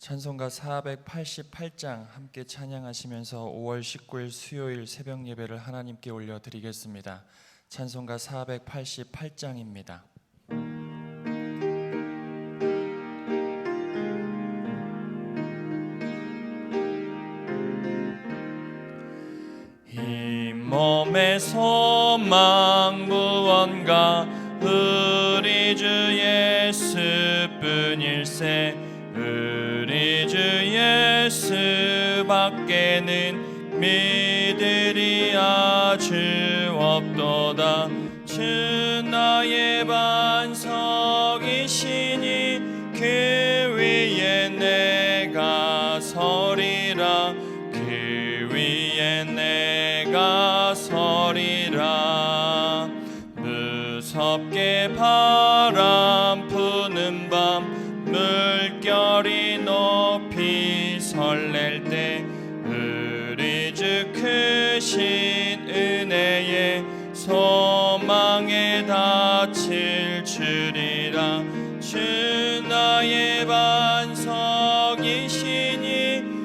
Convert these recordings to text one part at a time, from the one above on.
찬송가 488장 함께 찬양하시면서 5월 19일 수요일 새벽 예배를 하나님께 올려드리겠습니다. 찬송가 488장입니다. 이 몸의 소망 무언가 우리 주 예수뿐일세. 우리 주 예수밖에는 믿으리 아주 없도다. 주 나의 반석이시니 그 위에 내가 서리라. 그 위에 내가 서리라. 무섭게 바람 부는 밤 물결이 높이 설렐 때 우리 주 크신 은혜에 소망에 닫힐 줄이라. 주 나의 반석이시니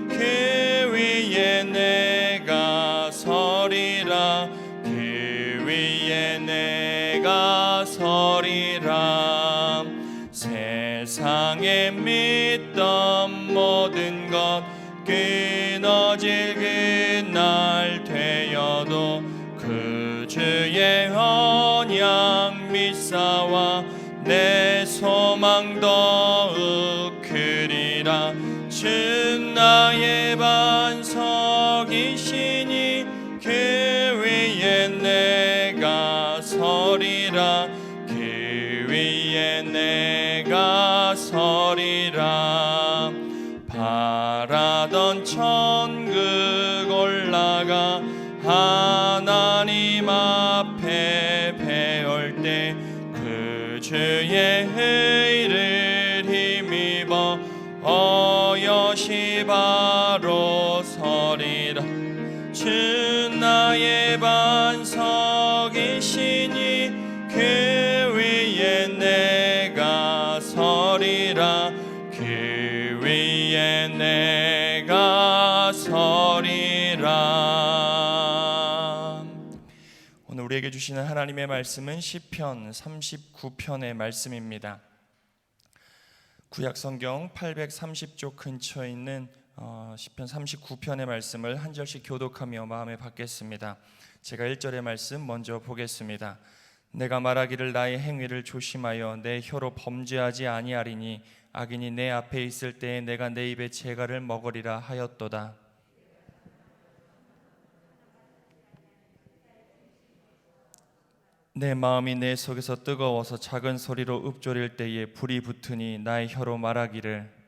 그 위에 내가 서리라. 그 위에 내가 서리라. 세상에 믿던 모든 것 끊어질 그날 되어도 그 주의 언약 믿사와 내 소망 더욱 크리라. 주 나의 반석이시니 그 위에 내가 서리라. 그 위에 내가 서리라. 바라던 천국 올라가 하나님 앞에 배울 때 그 주의 의를 힘입어 어여시 바로 서리라. 주 나의 반석이시니 그 위에 내가 서리라. 그 위에 내가 서리라. 오늘 우리에게 주시는 하나님의 말씀은 시편 39편의 말씀입니다. 구약 성경 830쪽 근처에 있는 시편 39편의 말씀을 한 절씩 교독하며 마음에 받겠습니다. 제가 1절의 말씀 먼저 보겠습니다. 내가 말하기를 나의 행위를 조심하여 내 혀로 범죄하지 아니하리니 악인이 내 앞에 있을 때에 내가 내 입의 재갈을 먹으리라 하였도다. 내 마음이 내 속에서 뜨거워서 작은 소리로 읊조릴 때에 불이 붙으니 나의 혀로 말하기를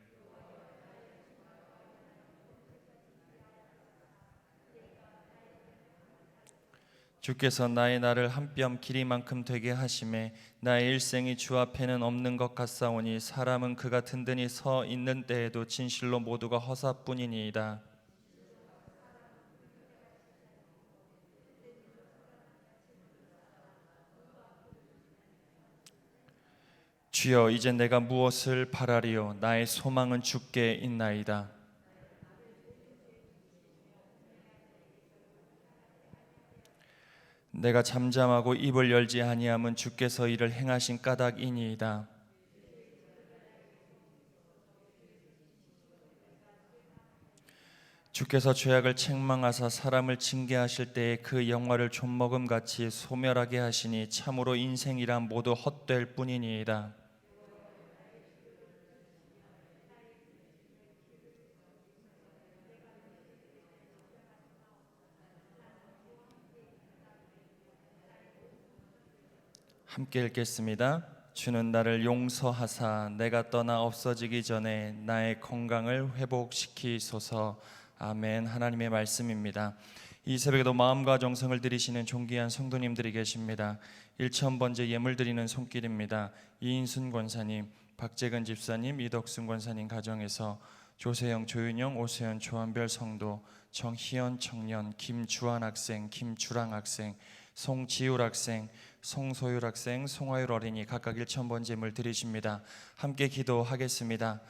주께서 나의 날을 한 뼘 길이만큼 되게 하심에 나의 일생이 주 앞에는 없는 것 같사오니 사람은 그가 든든히 서 있는 때에도 진실로 모두가 허사뿐이니이다. 주여 이제 내가 무엇을 바라리요 나의 소망은 주께 있나이다. 내가 잠잠하고 입을 열지 아니함은 주께서 이를 행하신 까닭이니이다. 주께서 죄악을 책망하사 사람을 징계하실 때에 그 영화를 좀먹음같이 소멸하게 하시니 참으로 인생이란 모두 헛될 뿐이니이다. 함께 읽겠습니다. 주는 나를 용서하사 내가 떠나 없어지기 전에 나의 건강을 회복시키소서. 아멘. 하나님의 말씀입니다. 이 새벽에도 마음과 정성을 들이시는 존귀한 성도님들이 계십니다. 1000번째 예물 드리는 손길입니다. 이인순 권사님, 박재근 집사님, 이덕순 권사님 가정에서 조세영, 조윤영, 오세현, 조한별 성도, 정희연 청년, 김주한 학생, 김주랑 학생, 송지율 학생, 송소율 학생, 송화율 어린이 각각 1000번 제물 드리십니다. 함께 기도하겠습니다.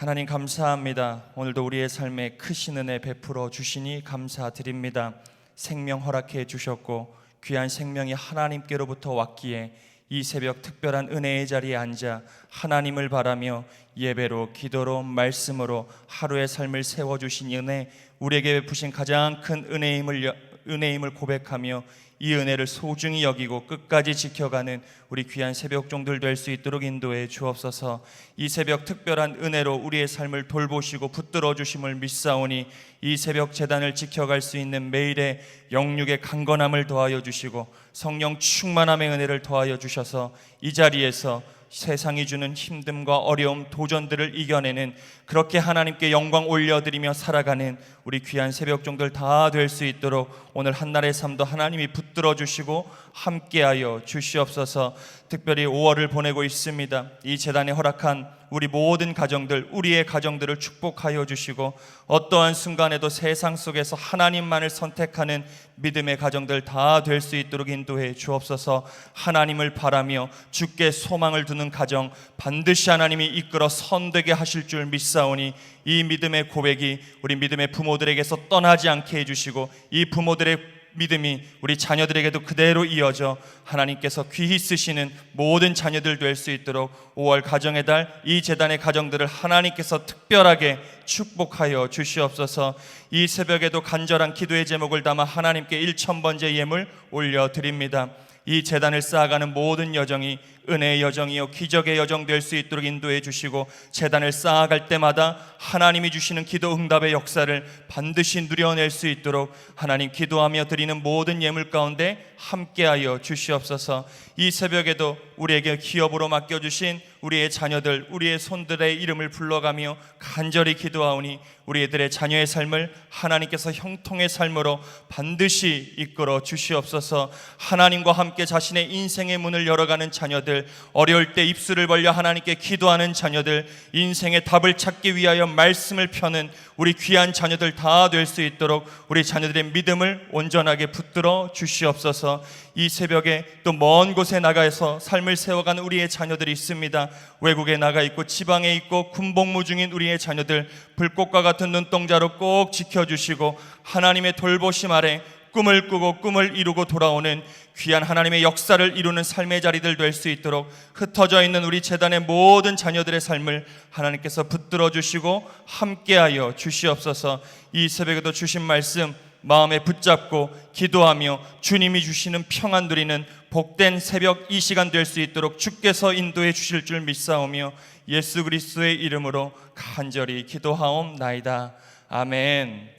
하나님 감사합니다. 오늘도 우리의 삶에 크신 은혜 베풀어 주시니 감사드립니다. 생명 허락해 주셨고 귀한 생명이 하나님께로부터 왔기에 이 새벽 특별한 은혜의 자리에 앉아 하나님을 바라며 예배로, 기도로, 말씀으로 하루의 삶을 세워주신 은혜, 우리에게 베푸신 가장 큰 은혜임을 고백하며 이 은혜를 소중히 여기고 끝까지 지켜가는 우리 귀한 새벽 종들 될 수 있도록 인도해 주옵소서. 이 새벽 특별한 은혜로 우리의 삶을 돌보시고 붙들어 주심을 믿사오니 이 새벽 제단을 지켜갈 수 있는 매일의 영육의 강건함을 더하여 주시고 성령 충만함의 은혜를 더하여 주셔서 이 자리에서 세상이 주는 힘듦과 어려움, 도전들을 이겨내는, 그렇게 하나님께 영광 올려드리며 살아가는 우리 귀한 새벽 종들 다 될 수 있도록 오늘 한날의 삶도 하나님이 붙들어 주시고 함께하여 주시옵소서. 특별히 5월을 보내고 있습니다. 이 제단에 허락한 우리 모든 가정들, 우리의 가정들을 축복하여 주시고 어떠한 순간에도 세상 속에서 하나님만을 선택하는 믿음의 가정들 다 될 수 있도록 인도해 주옵소서. 하나님을 바라며 주께 소망을 두는 가정 반드시 하나님이 이끌어 선되게 하실 줄 믿사오니 이 믿음의 고백이 우리 믿음의 부모들에게서 떠나지 않게 해주시고 이 부모들의 믿음이 우리 자녀들에게도 그대로 이어져 하나님께서 귀히 쓰시는 모든 자녀들 될 수 있도록 5월 가정의 달 이 제단의 가정들을 하나님께서 특별하게 축복하여 주시옵소서. 이 새벽에도 간절한 기도의 제목을 담아 하나님께 1000번째 예물 올려드립니다. 이 제단을 쌓아가는 모든 여정이 은혜의 여정이요 기적의 여정 될 수 있도록 인도해 주시고 제단을 쌓아갈 때마다 하나님이 주시는 기도 응답의 역사를 반드시 누려낼 수 있도록 하나님 기도하며 드리는 모든 예물 가운데 함께하여 주시옵소서. 이 새벽에도 우리에게 기업으로 맡겨주신 우리의 자녀들, 우리의 손들의 이름을 불러가며 간절히 기도하오니 우리 애들의 자녀의 삶을 하나님께서 형통의 삶으로 반드시 이끌어 주시옵소서. 하나님과 함께 자신의 인생의 문을 열어가는 자녀들, 어려울 때 입술을 벌려 하나님께 기도하는 자녀들, 인생의 답을 찾기 위하여 말씀을 펴는 우리 귀한 자녀들 다 될 수 있도록 우리 자녀들의 믿음을 온전하게 붙들어 주시옵소서. 이 새벽에 또 먼 곳에 나가서 삶을 세워가는 우리의 자녀들이 있습니다. 외국에 나가 있고 지방에 있고 군복무 중인 우리의 자녀들 불꽃과 같은 눈동자로 꼭 지켜주시고 하나님의 돌보심 아래 꿈을 꾸고 꿈을 이루고 돌아오는 귀한 하나님의 역사를 이루는 삶의 자리들 될 수 있도록 흩어져 있는 우리 제단의 모든 자녀들의 삶을 하나님께서 붙들어 주시고 함께하여 주시옵소서. 이 새벽에도 주신 말씀 마음에 붙잡고 기도하며 주님이 주시는 평안 누리는 복된 새벽 이 시간 될 수 있도록 주께서 인도해 주실 줄 믿사오며 예수 그리스도의 이름으로 간절히 기도하옵나이다. 아멘.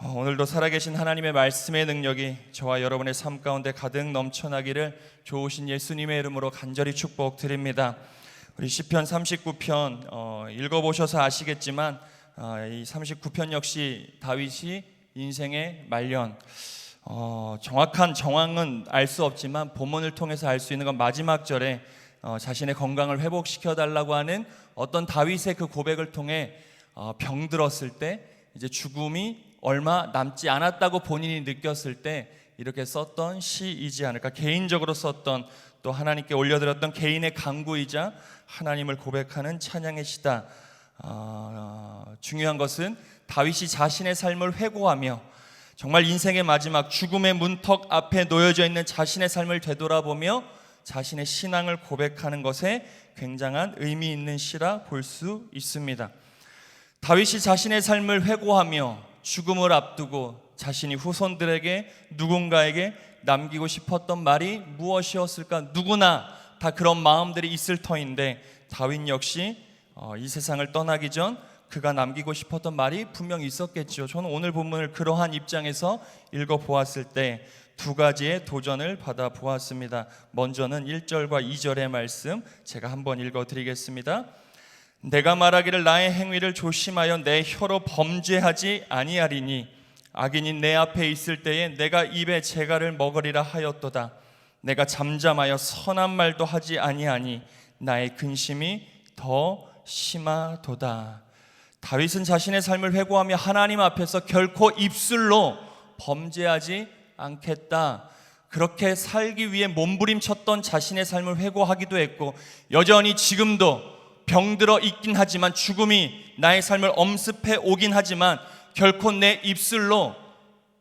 오늘도 살아계신 하나님의 말씀의 능력이 저와 여러분의 삶 가운데 가득 넘쳐나기를 좋으신 예수님의 이름으로 간절히 축복드립니다. 우리 시편 39편 읽어보셔서 아시겠지만 이 39편 역시 다윗이 인생의 말년, 정확한 정황은 알 수 없지만 본문을 통해서 알 수 있는 건 마지막 절에 자신의 건강을 회복시켜 달라고 하는 어떤 다윗의 그 고백을 통해 병들었을 때 이제 죽음이 얼마 남지 않았다고 본인이 느꼈을 때 이렇게 썼던 시이지 않을까. 개인적으로 썼던, 또 하나님께 올려드렸던 개인의 간구이자 하나님을 고백하는 찬양의 시다. 중요한 것은 다윗이 자신의 삶을 회고하며 정말 인생의 마지막 죽음의 문턱 앞에 놓여져 있는 자신의 삶을 되돌아보며 자신의 신앙을 고백하는 것에 굉장한 의미 있는 시라 볼 수 있습니다. 다윗이 자신의 삶을 회고하며 죽음을 앞두고 자신이 후손들에게 누군가에게 남기고 싶었던 말이 무엇이었을까? 누구나 다 그런 마음들이 있을 터인데 다윗 역시 이 세상을 떠나기 전 그가 남기고 싶었던 말이 분명히 있었겠죠. 저는 오늘 본문을 그러한 입장에서 읽어보았을 때 두 가지의 도전을 받아보았습니다. 먼저는 1절과 2절의 말씀 제가 한번 읽어드리겠습니다. 내가 말하기를 나의 행위를 조심하여 내 혀로 범죄하지 아니하리니 악인이 내 앞에 있을 때에 내가 입에 재갈을 먹으리라 하였도다. 내가 잠잠하여 선한 말도 하지 아니하니 나의 근심이 더 심하도다. 다윗은 자신의 삶을 회고하며 하나님 앞에서 결코 입술로 범죄하지 않겠다, 그렇게 살기 위해 몸부림쳤던 자신의 삶을 회고하기도 했고 여전히 지금도 병들어 있긴 하지만, 죽음이 나의 삶을 엄습해 오긴 하지만 결코 내 입술로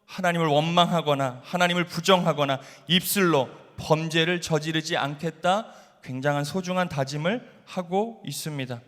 하나님을 원망하거나 하나님을 부정하거나 입술로 범죄를 저지르지 않겠다, 굉장한 소중한 다짐을 하고 있습니다.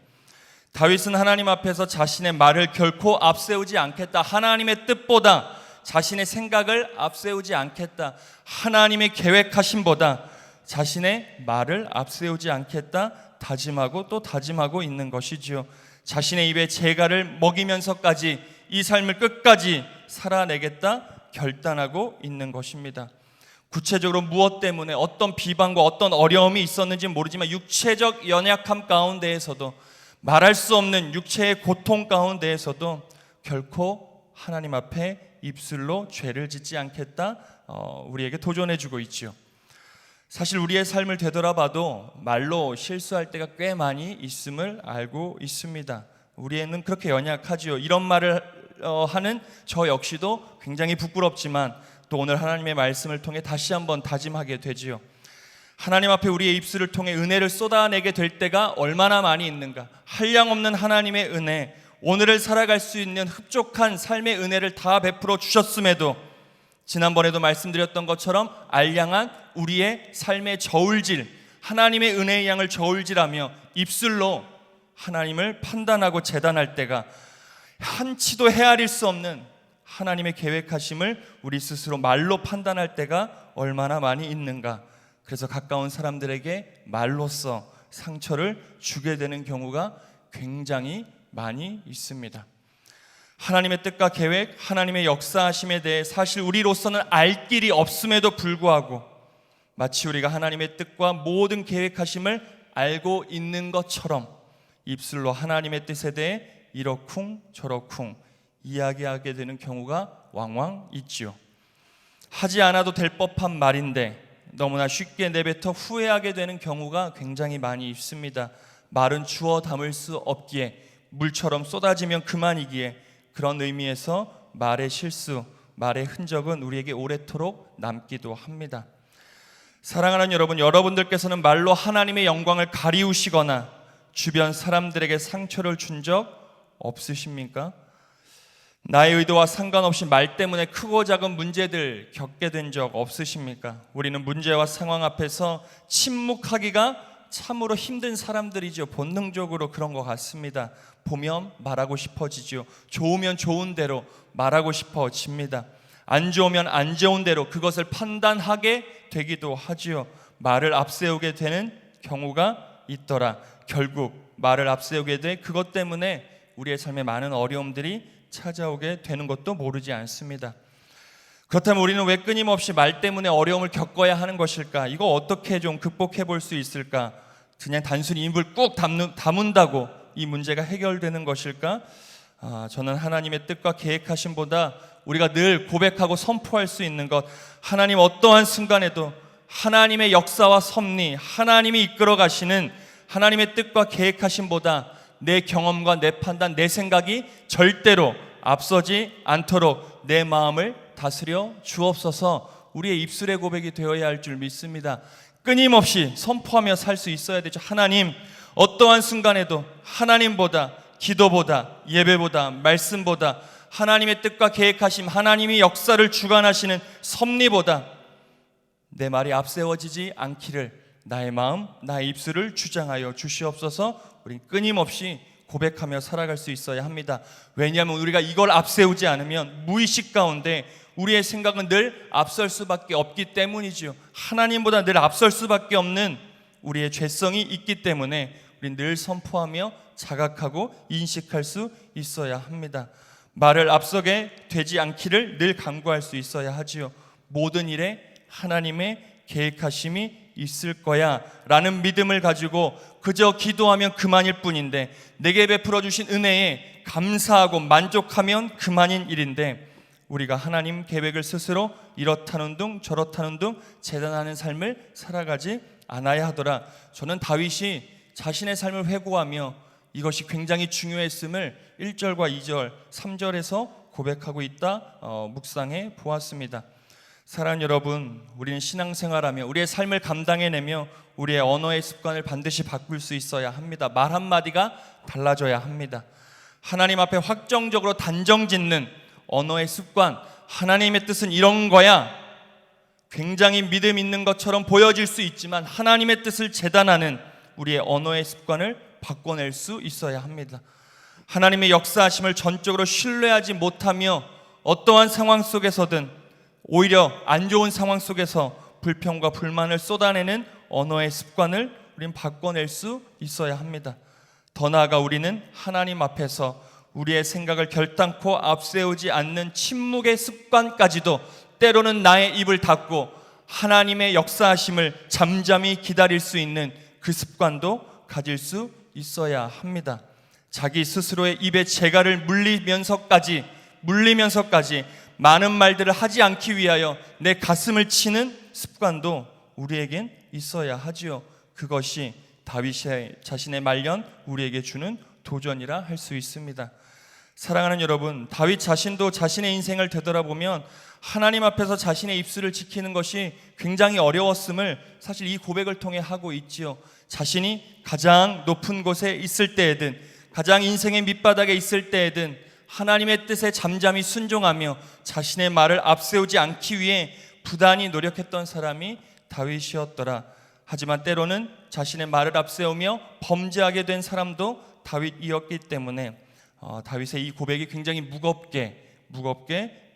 다윗은 하나님 앞에서 자신의 말을 결코 앞세우지 않겠다, 하나님의 뜻보다 자신의 생각을 앞세우지 않겠다, 하나님의 계획하심보다 자신의 말을 앞세우지 않겠다 다짐하고 또 다짐하고 있는 것이지요. 자신의 입에 재갈을 먹이면서까지 이 삶을 끝까지 살아내겠다 결단하고 있는 것입니다. 구체적으로 무엇 때문에 어떤 비방과 어떤 어려움이 있었는지 모르지만 육체적 연약함 가운데에서도, 말할 수 없는 육체의 고통 가운데에서도 결코 하나님 앞에 입술로 죄를 짓지 않겠다, 우리에게 도전해주고 있지요. 사실 우리의 삶을 되돌아봐도 말로 실수할 때가 꽤 많이 있음을 알고 있습니다. 우리는 그렇게 연약하지요. 이런 말을 하는 저 역시도 굉장히 부끄럽지만 또 오늘 하나님의 말씀을 통해 다시 한번 다짐하게 되지요. 하나님 앞에 우리의 입술을 통해 은혜를 쏟아내게 될 때가 얼마나 많이 있는가. 한량없는 하나님의 은혜, 오늘을 살아갈 수 있는 흡족한 삶의 은혜를 다 베풀어 주셨음에도, 지난번에도 말씀드렸던 것처럼 알량한 우리의 삶의 저울질, 하나님의 은혜의 양을 저울질하며 입술로 하나님을 판단하고 재단할 때가, 한치도 헤아릴 수 없는 하나님의 계획하심을 우리 스스로 말로 판단할 때가 얼마나 많이 있는가. 그래서 가까운 사람들에게 말로써 상처를 주게 되는 경우가 굉장히 많이 있습니다. 하나님의 뜻과 계획, 하나님의 역사하심에 대해 사실 우리로서는 알 길이 없음에도 불구하고 마치 우리가 하나님의 뜻과 모든 계획하심을 알고 있는 것처럼 입술로 하나님의 뜻에 대해 이러쿵 저러쿵 이야기하게 되는 경우가 왕왕 있지요. 하지 않아도 될 법한 말인데 너무나 쉽게 내뱉어 후회하게 되는 경우가 굉장히 많이 있습니다. 말은 주워 담을 수 없기에, 물처럼 쏟아지면 그만이기에, 그런 의미에서 말의 실수, 말의 흔적은 우리에게 오래도록 남기도 합니다. 사랑하는 여러분, 여러분들께서는 말로 하나님의 영광을 가리우시거나 주변 사람들에게 상처를 준 적 없으십니까? 나의 의도와 상관없이 말 때문에 크고 작은 문제들 겪게 된 적 없으십니까? 우리는 문제와 상황 앞에서 침묵하기가 참으로 힘든 사람들이죠. 본능적으로 그런 것 같습니다. 보면 말하고 싶어지죠. 좋으면 좋은 대로 말하고 싶어집니다. 안 좋으면 안 좋은 대로 그것을 판단하게 되기도 하지요. 말을 앞세우게 되는 경우가 있더라. 결국 말을 앞세우게 돼 그것 때문에 우리의 삶에 많은 어려움들이 찾아오게 되는 것도 모르지 않습니다. 그렇다면 우리는 왜 끊임없이 말 때문에 어려움을 겪어야 하는 것일까? 이거 어떻게 좀 극복해 볼 수 있을까? 그냥 단순히 입을 꾹 다문다고 이 문제가 해결되는 것일까? 저는 하나님의 뜻과 계획하심보다 우리가 늘 고백하고 선포할 수 있는 것, 하나님 어떠한 순간에도 하나님의 역사와 섭리, 하나님이 이끌어 가시는 하나님의 뜻과 계획하심보다 내 경험과 내 판단, 내 생각이 절대로 앞서지 않도록 내 마음을 다스려 주옵소서. 우리의 입술의 고백이 되어야 할 줄 믿습니다. 끊임없이 선포하며 살 수 있어야 되죠. 하나님, 어떠한 순간에도 하나님보다, 기도보다, 예배보다, 말씀보다, 하나님의 뜻과 계획하심, 하나님이 역사를 주관하시는 섭리보다 내 말이 앞세워지지 않기를 나의 마음, 나의 입술을 주장하여 주시옵소서. 우린 끊임없이 고백하며 살아갈 수 있어야 합니다. 왜냐하면 우리가 이걸 앞세우지 않으면 무의식 가운데 우리의 생각은 늘 앞설 수밖에 없기 때문이지요. 하나님보다 늘 앞설 수밖에 없는 우리의 죄성이 있기 때문에 우린 늘 선포하며 자각하고 인식할 수 있어야 합니다. 말을 앞서게 되지 않기를 늘 간구할 수 있어야 하지요. 모든 일에 하나님의 계획하심이 있을 거야 라는 믿음을 가지고 그저 기도하면 그만일 뿐인데, 내게 베풀어 주신 은혜에 감사하고 만족하면 그만인 일인데, 우리가 하나님 계획을 스스로 이렇다는 둥 저렇다는 둥 재단하는 삶을 살아가지 않아야 하더라. 저는 다윗이 자신의 삶을 회고하며 이것이 굉장히 중요했음을 1절과 2절, 3절에서 고백하고 있다 묵상해 보았습니다. 사랑하는 여러분, 우리는 신앙생활하며 우리의 삶을 감당해내며 우리의 언어의 습관을 반드시 바꿀 수 있어야 합니다. 말 한마디가 달라져야 합니다. 하나님 앞에 확정적으로 단정짓는 언어의 습관, 하나님의 뜻은 이런 거야, 굉장히 믿음 있는 것처럼 보여질 수 있지만 하나님의 뜻을 재단하는 우리의 언어의 습관을 바꿔낼 수 있어야 합니다. 하나님의 역사하심을 전적으로 신뢰하지 못하며 어떠한 상황 속에서든 오히려 안 좋은 상황 속에서 불평과 불만을 쏟아내는 언어의 습관을 우리는 바꿔낼 수 있어야 합니다. 더 나아가 우리는 하나님 앞에서 우리의 생각을 결단코 앞세우지 않는 침묵의 습관까지도, 때로는 나의 입을 닫고 하나님의 역사하심을 잠잠히 기다릴 수 있는 그 습관도 가질 수 있어야 합니다. 자기 스스로의 입에 재갈을 물리면서까지 많은 말들을 하지 않기 위하여 내 가슴을 치는 습관도 우리에겐 있어야 하지요. 그것이 다윗의 자신의 말년 우리에게 주는 도전이라 할 수 있습니다. 사랑하는 여러분, 다윗 자신도 자신의 인생을 되돌아보면 하나님 앞에서 자신의 입술을 지키는 것이 굉장히 어려웠음을 사실 이 고백을 통해 하고 있지요. 자신이 가장 높은 곳에 있을 때에든 가장 인생의 밑바닥에 있을 때에든 하나님의 뜻에 잠잠히 순종하며 자신의 말을 앞세우지 않기 위해 부단히 노력했던 사람이 다윗이었더라. 하지만 때로는 자신의 말을 앞세우며 범죄하게 된 사람도 다윗이었기 때문에 다윗의 이 고백이 굉장히 무겁게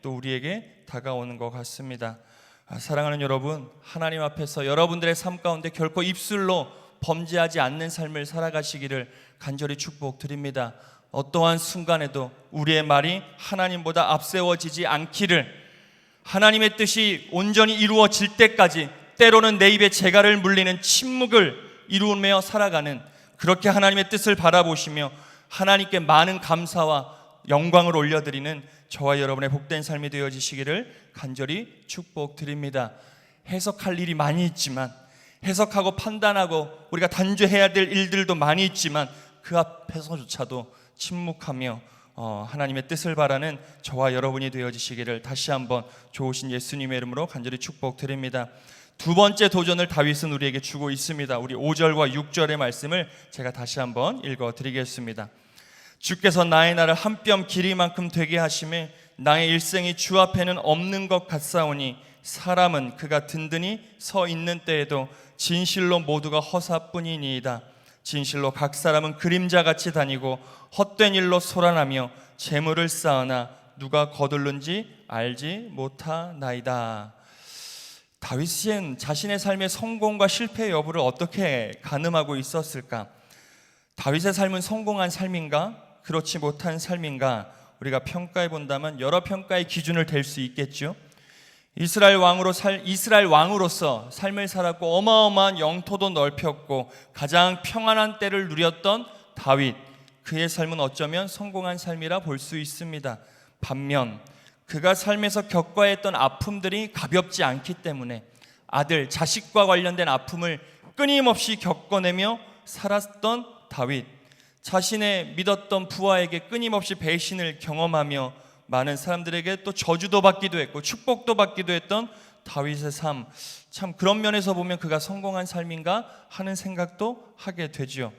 또 우리에게 다가오는 것 같습니다. 사랑하는 여러분, 하나님 앞에서 여러분들의 삶 가운데 결코 입술로 범죄하지 않는 삶을 살아가시기를 간절히 축복드립니다. 어떠한 순간에도 우리의 말이 하나님보다 앞세워지지 않기를, 하나님의 뜻이 온전히 이루어질 때까지 때로는 내 입에 재갈을 물리는 침묵을 이루며 살아가는, 그렇게 하나님의 뜻을 바라보시며 하나님께 많은 감사와 영광을 올려드리는 저와 여러분의 복된 삶이 되어지시기를 간절히 축복드립니다. 해석할 일이 많이 있지만, 해석하고 판단하고 우리가 단죄해야 될 일들도 많이 있지만 그 앞에서조차도 침묵하며 하나님의 뜻을 바라는 저와 여러분이 되어지시기를 다시 한번 좋으신 예수님의 이름으로 간절히 축복드립니다. 두 번째 도전을 다윗은 우리에게 주고 있습니다. 우리 5절과 6절의 말씀을 제가 다시 한번 읽어드리겠습니다. 주께서 나의 날을 한 뼘 길이만큼 되게 하심에 나의 일생이 주 앞에는 없는 것 같사오니 사람은 그가 든든히 서 있는 때에도 진실로 모두가 허사뿐이니이다. 진실로 각 사람은 그림자같이 다니고 헛된 일로 소란하며 재물을 쌓으나 누가 거둘는지 알지 못하나이다. 다윗은 자신의 삶의 성공과 실패 여부를 어떻게 가늠하고 있었을까? 다윗의 삶은 성공한 삶인가? 그렇지 못한 삶인가? 우리가 평가해 본다면 여러 평가의 기준을 댈 수 있겠죠. 이스라엘 왕으로서 삶을 살았고 어마어마한 영토도 넓혔고 가장 평안한 때를 누렸던 다윗, 그의 삶은 어쩌면 성공한 삶이라 볼 수 있습니다. 반면 그가 삶에서 겪어야 했던 아픔들이 가볍지 않기 때문에 아들, 자식과 관련된 아픔을 끊임없이 겪어내며 살았던 다윗, 자신의 믿었던 부하에게 끊임없이 배신을 경험하며 많은 사람들에게 또 저주도 받기도 했고 축복도 받기도 했던 다윗의 삶, 참 그런 면에서 보면 그가 성공한 삶인가 하는 생각도 하게 되죠.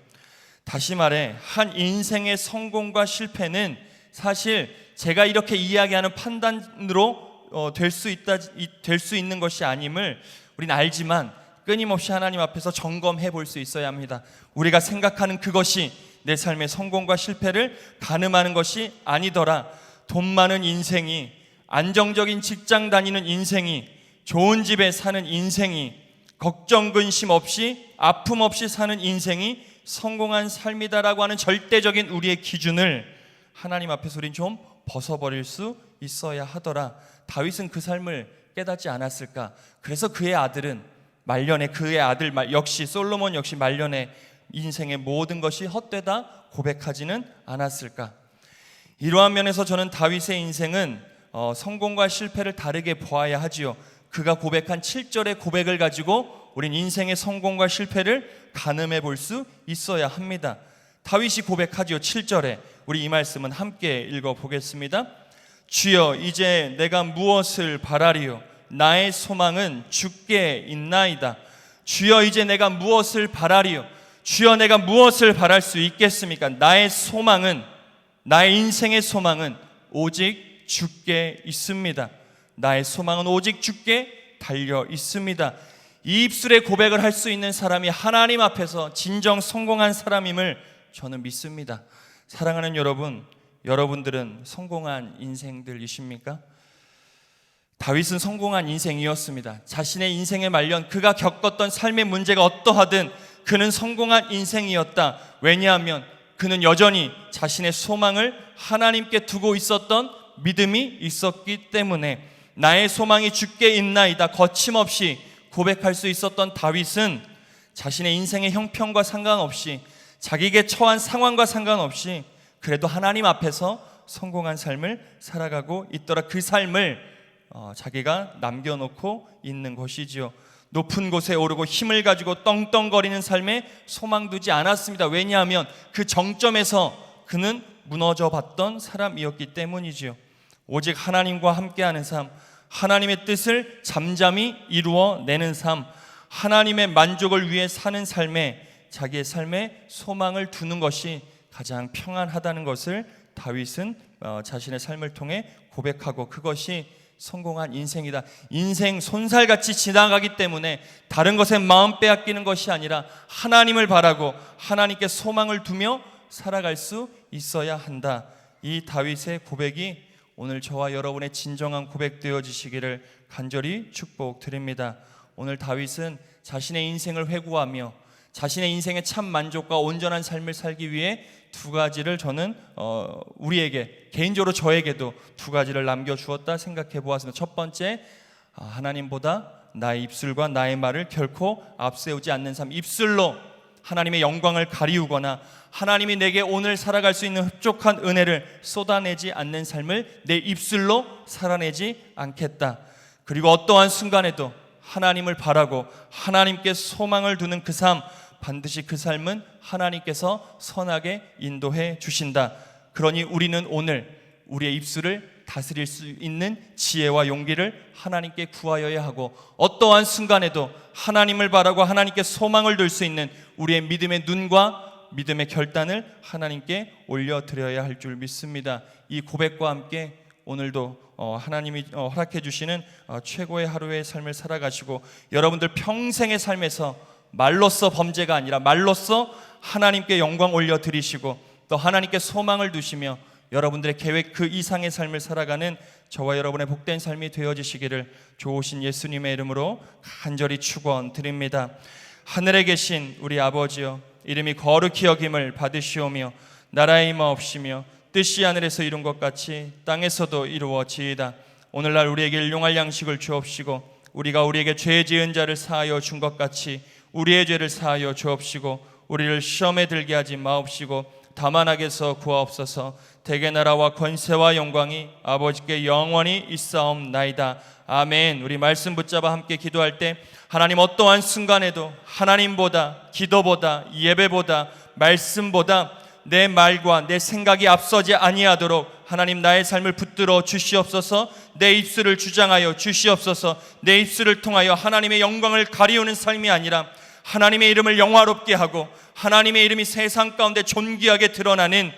다시 말해 한 인생의 성공과 실패는 사실 제가 이렇게 이야기하는 판단으로 될 수 있는 것이 아님을 우리는 알지만 끊임없이 하나님 앞에서 점검해 볼 수 있어야 합니다. 우리가 생각하는 그것이 내 삶의 성공과 실패를 가늠하는 것이 아니더라. 돈 많은 인생이, 안정적인 직장 다니는 인생이, 좋은 집에 사는 인생이, 걱정 근심 없이 아픔 없이 사는 인생이 성공한 삶이다라고 하는 절대적인 우리의 기준을 하나님 앞에서 우린 좀 벗어버릴 수 있어야 하더라. 다윗은 그 삶을 깨닫지 않았을까? 그래서 그의 아들 역시 솔로몬 역시 말년에 인생의 모든 것이 헛되다 고백하지는 않았을까? 이러한 면에서 저는 다윗의 인생은 성공과 실패를 다르게 보아야 하지요. 그가 고백한 7절의 고백을 가지고 우린 인생의 성공과 실패를 가늠해 볼 수 있어야 합니다. 다윗이 고백하지요. 7절에 우리 이 말씀은 함께 읽어보겠습니다. 주여, 이제 내가 무엇을 바라리요? 나의 소망은 주께 있나이다. 주여, 이제 내가 무엇을 바라리요? 주여, 내가 무엇을 바랄 수 있겠습니까? 나의 소망은, 나의 인생의 소망은 오직 주께 있습니다. 나의 소망은 오직 주께 달려 있습니다. 이 입술의 고백을 할 수 있는 사람이 하나님 앞에서 진정 성공한 사람임을 저는 믿습니다. 사랑하는 여러분, 여러분들은 성공한 인생들이십니까? 다윗은 성공한 인생이었습니다. 자신의 인생의 말년, 그가 겪었던 삶의 문제가 어떠하든 그는 성공한 인생이었다. 왜냐하면 그는 여전히 자신의 소망을 하나님께 두고 있었던 믿음이 있었기 때문에. 나의 소망이 주께 있나이다 거침없이 고백할 수 있었던 다윗은 자신의 인생의 형편과 상관없이, 자기에게 처한 상황과 상관없이 그래도 하나님 앞에서 성공한 삶을 살아가고 있더라. 그 삶을 자기가 남겨놓고 있는 것이지요. 높은 곳에 오르고 힘을 가지고 떵떵거리는 삶에 소망 두지 않았습니다. 왜냐하면 그 정점에서 그는 무너져 봤던 사람이었기 때문이지요. 오직 하나님과 함께하는 삶, 하나님의 뜻을 잠잠히 이루어내는 삶, 하나님의 만족을 위해 사는 삶에, 자기의 삶에 소망을 두는 것이 가장 평안하다는 것을 다윗은 자신의 삶을 통해 고백하고, 그것이 성공한 인생이다. 인생 손살같이 지나가기 때문에 다른 것에 마음 빼앗기는 것이 아니라 하나님을 바라고 하나님께 소망을 두며 살아갈 수 있어야 한다. 이 다윗의 고백이 오늘 저와 여러분의 진정한 고백 되어지시기를 간절히 축복드립니다. 오늘 다윗은 자신의 인생을 회고하며 자신의 인생의 참 만족과 온전한 삶을 살기 위해 두 가지를 저는 우리에게, 개인적으로 저에게도 두 가지를 남겨주었다 생각해 보았습니다. 첫 번째, 하나님보다 나의 입술과 나의 말을 결코 앞세우지 않는 삶. 입술로 하나님의 영광을 가리우거나 하나님이 내게 오늘 살아갈 수 있는 흡족한 은혜를 쏟아내지 않는 삶을 내 입술로 살아내지 않겠다. 그리고 어떠한 순간에도 하나님을 바라고 하나님께 소망을 두는 그 삶, 반드시 그 삶은 하나님께서 선하게 인도해 주신다. 그러니 우리는 오늘 우리의 입술을 다스릴 수 있는 지혜와 용기를 하나님께 구하여야 하고, 어떠한 순간에도 하나님을 바라고 하나님께 소망을 둘 수 있는 우리의 믿음의 눈과 믿음의 결단을 하나님께 올려드려야 할 줄 믿습니다. 이 고백과 함께 오늘도 하나님이 허락해 주시는 최고의 하루의 삶을 살아가시고, 여러분들 평생의 삶에서 말로써 범죄가 아니라 말로써 하나님께 영광 올려드리시고 또 하나님께 소망을 두시며 여러분들의 계획 그 이상의 삶을 살아가는 저와 여러분의 복된 삶이 되어지시기를 좋으신 예수님의 이름으로 간절히 축원드립니다. 하늘에 계신 우리 아버지여, 이름이 거룩히 여김을 받으시오며 나라의 임하옵시며 뜻이 하늘에서 이룬 것 같이 땅에서도 이루어지이다. 오늘날 우리에게 일용할 양식을 주옵시고 우리가 우리에게 죄 지은 자를 사하여 준 것 같이 우리의 죄를 사하여 주옵시고 우리를 시험에 들게 하지 마옵시고 다만 악에서 구하옵소서. 대개 나라와 권세와 영광이 아버지께 영원히 있사옵나이다. 아멘. 우리 말씀 붙잡아 함께 기도할 때 하나님, 어떠한 순간에도 하나님보다, 기도보다, 예배보다, 말씀보다 내 말과 내 생각이 앞서지 아니하도록 하나님 나의 삶을 붙들어 주시옵소서. 내 입술을 주장하여 주시옵소서. 내 입술을 통하여 하나님의 영광을 가리우는 삶이 아니라 하나님의 이름을 영화롭게 하고 하나님의 이름이 세상 가운데 존귀하게 드러나는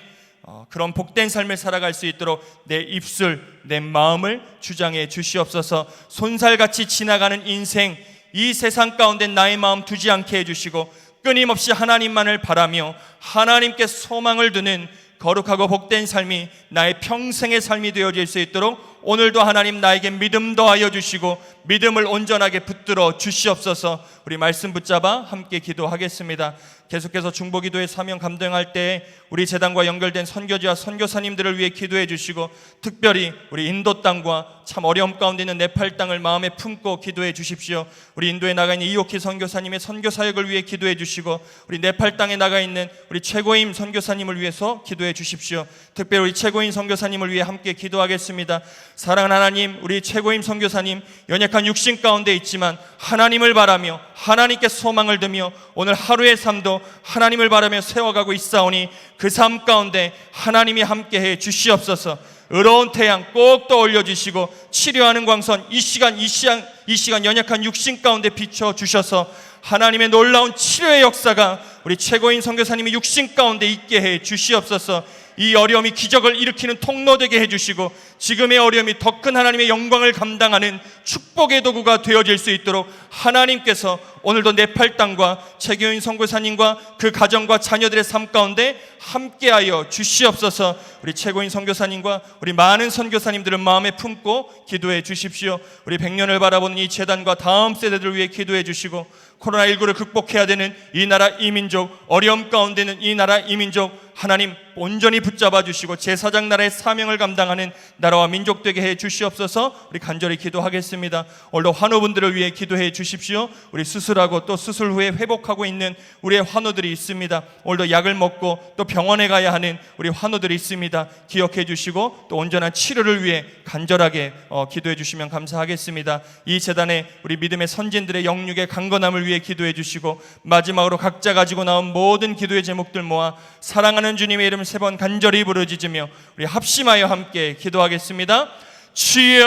그런 복된 삶을 살아갈 수 있도록 내 입술, 내 마음을 주장해 주시옵소서. 손살같이 지나가는 인생, 이 세상 가운데 나의 마음 두지 않게 해주시고 끊임없이 하나님만을 바라며 하나님께 소망을 두는 거룩하고 복된 삶이 나의 평생의 삶이 되어질 수 있도록 오늘도 하나님 나에게 믿음 더하여 주시고 믿음을 온전하게 붙들어 주시옵소서. 우리 말씀 붙잡아 함께 기도하겠습니다. 계속해서 중보기도의 사명 감당할 때 우리 재단과 연결된 선교지와 선교사님들을 위해 기도해 주시고, 특별히 우리 인도 땅과 참 어려움 가운데 있는 네팔 땅을 마음에 품고 기도해 주십시오. 우리 인도에 나가 있는 이옥희 선교사님의 선교 사역을 위해 기도해 주시고, 우리 네팔 땅에 나가 있는 우리 최고임 선교사님을 위해서 기도해 주십시오. 특별히 우리 최고임 선교사님을 위해 함께 기도하겠습니다. 사랑하는 하나님, 우리 최고임 선교사님 연약한 육신 가운데 있지만 하나님을 바라며 하나님께 소망을 두며 오늘 하루의 삶도 하나님을 바라며 세워가고 있사오니 그 삶 가운데 하나님이 함께해 주시옵소서. 의로운 태양 꼭 떠올려 주시고 치료하는 광선 이 시간 연약한 육신 가운데 비춰 주셔서 하나님의 놀라운 치료의 역사가 우리 최고인 선교사님이 육신 가운데 있게 해 주시옵소서. 이 어려움이 기적을 일으키는 통로 되게 해주시고 지금의 어려움이 더 큰 하나님의 영광을 감당하는 축복의 도구가 되어질 수 있도록 하나님께서 오늘도 네팔 땅과 최교인 선교사님과 그 가정과 자녀들의 삶 가운데 함께하여 주시옵소서. 우리 최고인 선교사님과 우리 많은 선교사님들을 마음에 품고 기도해 주십시오. 우리 100년을 바라보는 이 재단과 다음 세대들을 위해 기도해 주시고 코로나19를 극복해야 되는 이 나라 이민족, 어려움 가운데 있는 이 나라 이민족 하나님 온전히 붙잡아 주시고 제사장 나라의 사명을 감당하는 나라와 민족 되게 해 주시옵소서. 우리 간절히 기도하겠습니다. 오늘도 환우분들을 위해 기도해 주십시오. 우리 수술하고 또 수술 후에 회복하고 있는 우리의 환우들이 있습니다. 오늘도 약을 먹고 또 병원에 가야 하는 우리 환우들이 있습니다. 기억해 주시고 또 온전한 치료를 위해 간절하게 기도해 주시면 감사하겠습니다. 이 재단에 우리 믿음의 선진들의 영육의 강건함을 위해 기도해 주시고 마지막으로 각자 가지고 나온 모든 기도의 제목들 모아 사랑하는 주님의 이름 3번 간절히 부르짖으며 우리 합심하여 함께 기도하겠습니다. 주여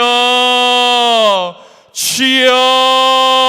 주여